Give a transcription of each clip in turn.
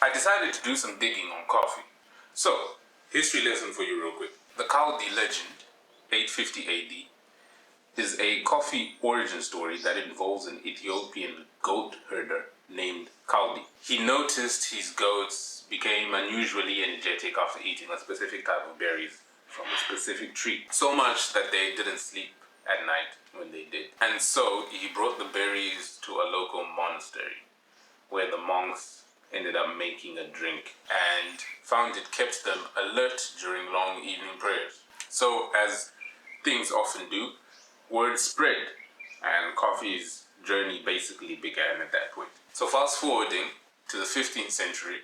I decided to do some digging on coffee. So, history lesson for you real quick. The Kaldi legend, 850 AD, is a coffee origin story that involves an Ethiopian goat herder named Kaldi. He noticed his goats became unusually energetic after eating a specific type of berries from a specific tree. So much that they didn't sleep at night when they did. And so he brought the berries to a local monastery where the monks ended up making a drink and found it kept them alert during long evening prayers. So as things often do, word spread and coffee's journey basically began at that point. So fast forwarding to the 15th century,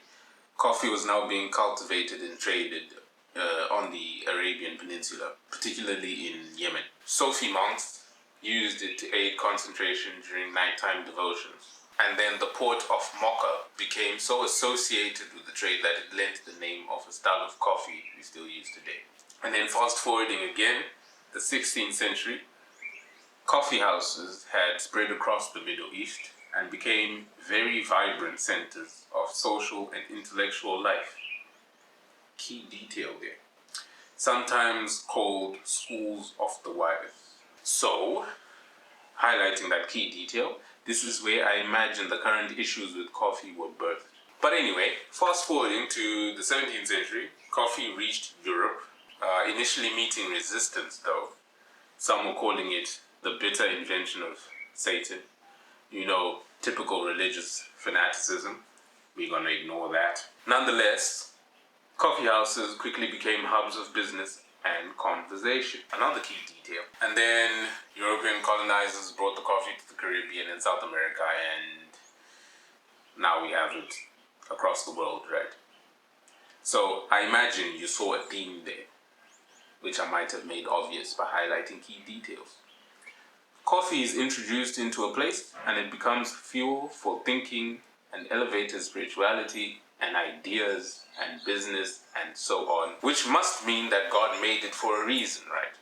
coffee was now being cultivated and traded on the Arabian Peninsula, particularly in Yemen. Sufi monks used it to aid concentration during nighttime devotions. And then the port of Mocha became so associated with the trade that it lent the name of a style of coffee we still use today. And then fast forwarding again, the 16th century, coffee houses had spread across the Middle East and became very vibrant centers of social and intellectual life. Key detail there. Sometimes called schools of the wise. So, highlighting that key detail, this is where I imagine the current issues with coffee were birthed. But anyway, fast forwarding to the 17th century, coffee reached Europe, initially meeting resistance though. Some were calling it the bitter invention of Satan. You know, typical religious fanaticism. We're gonna ignore that. Nonetheless, coffee houses quickly became hubs of business and conversation. Another key detail. And then European colonizers brought the coffee to the Caribbean and South America, and now we have it across the world, right? So I imagine you saw a theme there, which I might have made obvious by highlighting key details. Coffee is introduced into a place and it becomes fuel for thinking and elevated spirituality and ideas and business and so on, which must mean that God made it for a reason, right?